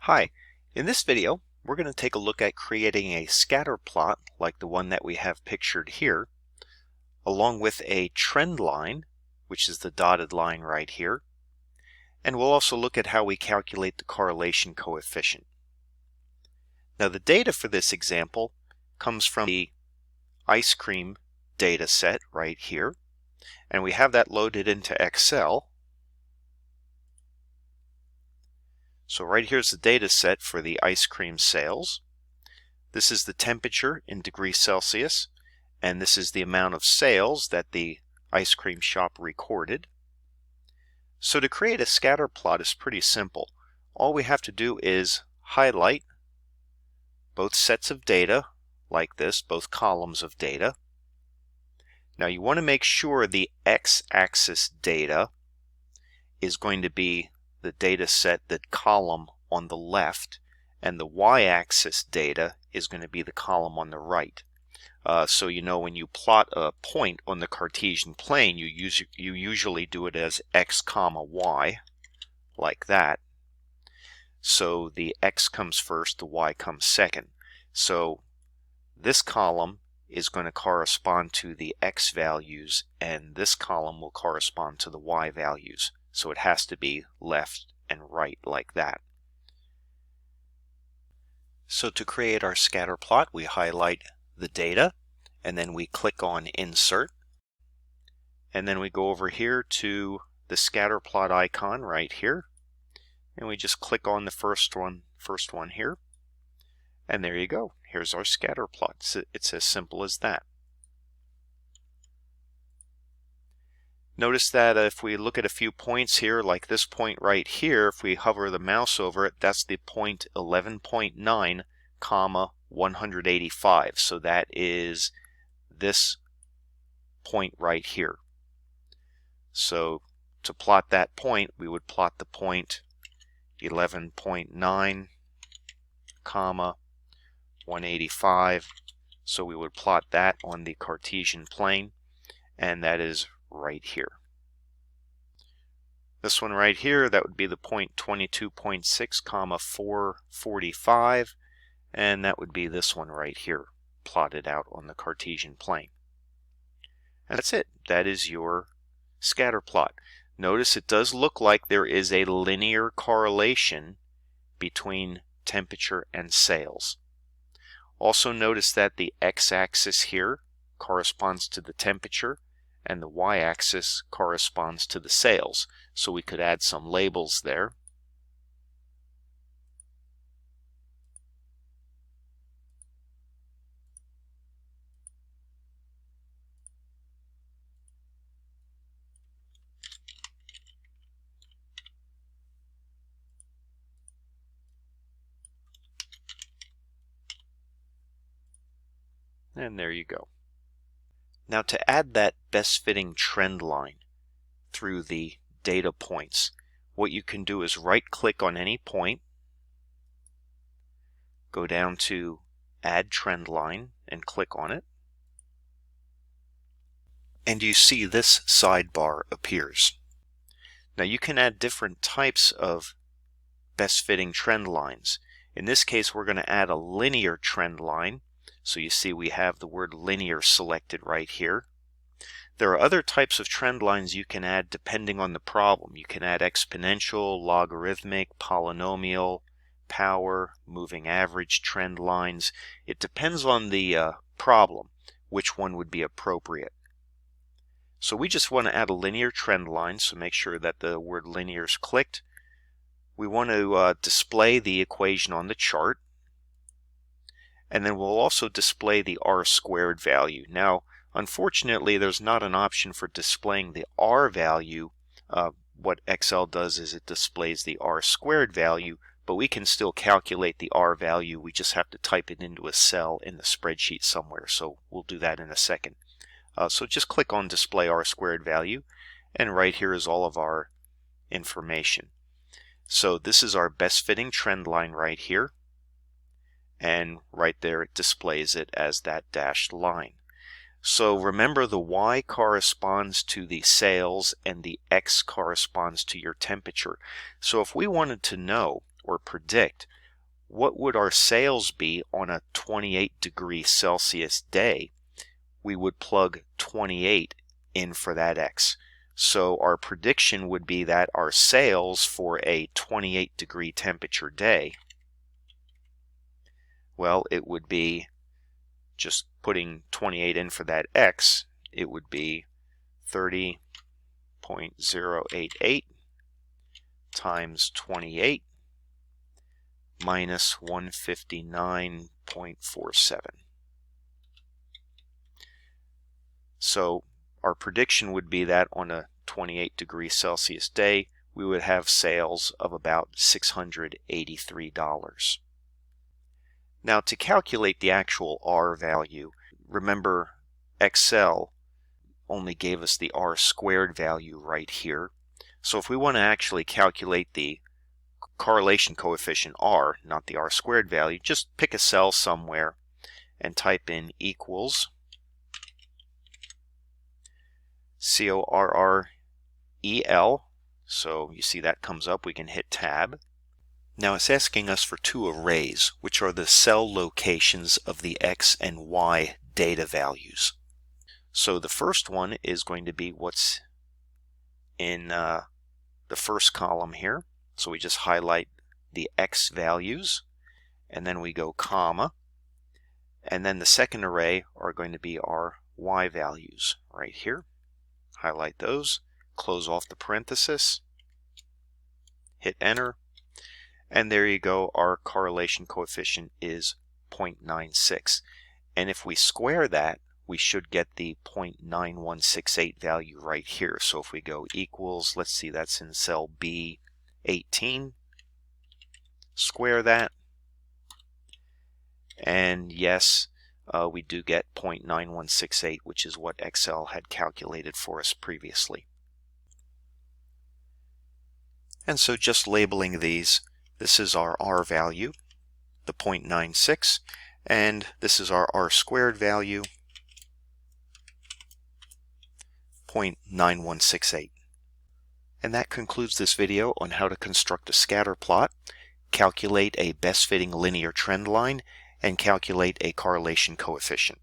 Hi, in this video we're going to take a look at creating a scatter plot like the one that we have pictured here, along with a trend line, which is the dotted line right here, and we'll also look at how we calculate the correlation coefficient. Now the data for this example comes from the ice cream data set right here, and we have that loaded into Excel. So right here's the data set for the ice cream sales. This is the temperature in degrees Celsius, and this is the amount of sales that the ice cream shop recorded. So to create a scatter plot is pretty simple. All we have to do is highlight both sets of data like this, both columns of data. Now you want to make sure the x-axis data is going to be the data set, that column on the left, and the y-axis data is going to be the column on the right. So you know when you plot a point on the Cartesian plane, you usually do it as x comma y, like that. So the x comes first, the y comes second. So this column is going to correspond to the x values, and this column will correspond to the y values. So it has to be left and right like that. So to create our scatter plot, we highlight the data, and then we click on Insert, and then we go over here to the scatter plot icon right here, and we just click on the first one here, and there you go. Here's our scatter plot. It's as simple as that. Notice that if we look at a few points here, like this point right here, if we hover the mouse over it, that's the point 11.9, comma 185. So that is this point right here. So to plot that point, we would plot the point 11.9, comma 185. So we would plot that on the Cartesian plane, and that is right here. This one right here, that would be the point 22.6, comma 445, and that would be this one right here, plotted out on the Cartesian plane. And that's it. That is your scatter plot. Notice it does look like there is a linear correlation between temperature and sales. Also notice that the x-axis here corresponds to the temperature, and the y-axis corresponds to the sales. So we could add some labels there. And there you go. Now to add that best fitting trend line through the data points, what you can do is right click on any point, go down to Add Trend Line and click on it, and you see this sidebar appears. Now you can add different types of best fitting trend lines. In this case we're going to add a linear trend line. So you see we have the word linear selected right here. There are other types of trend lines you can add depending on the problem. You can add exponential, logarithmic, polynomial, power, moving average trend lines. It depends on the problem which one would be appropriate. So we just want to add a linear trend line, so make sure that the word linear is clicked. We want to display the equation on the chart. And then we'll also display the r² value. Now, unfortunately, there's not an option for displaying the r value. What Excel does is it displays the r² value, but we can still calculate the r value. We just have to type it into a cell in the spreadsheet somewhere. So we'll do that in a second. So just click on Display r² value, and right here is all of our information. So this is our best fitting trend line right here. And right there it displays it as that dashed line. So remember, the y corresponds to the sales and the x corresponds to your temperature. So if we wanted to know or predict what would our sales be on a 28°C day, we would plug 28 in for that X. So our prediction would be that our sales for a 28° temperature day, well, it would be, just putting 28 in for that X, it would be 30.088 times 28 minus 159.47. So our prediction would be that on a 28°C day, we would have sales of about $683. Now, to calculate the actual R value, remember Excel only gave us the R squared value right here. So if we want to actually calculate the correlation coefficient R, not the R squared value, just pick a cell somewhere and type in equals CORREL. So you see that comes up. We can hit tab. Now it's asking us for two arrays, which are the cell locations of the X and Y data values. So the first one is going to be what's in the first column here. So we just highlight the X values, and then we go comma, and then the second array are going to be our Y values right here. Highlight those, close off the parenthesis, hit enter, and there you go. Our correlation coefficient is 0.96. And if we square that, we should get the 0.9168 value right here. So if we go equals, let's see, that's in cell B18, square that, and yes, we do get 0.9168, which is what Excel had calculated for us previously. And so just labeling these, this is our R value, the 0.96, and this is our R squared value, 0.9168. And that concludes this video on how to construct a scatter plot, calculate a best fitting linear trend line, and calculate a correlation coefficient.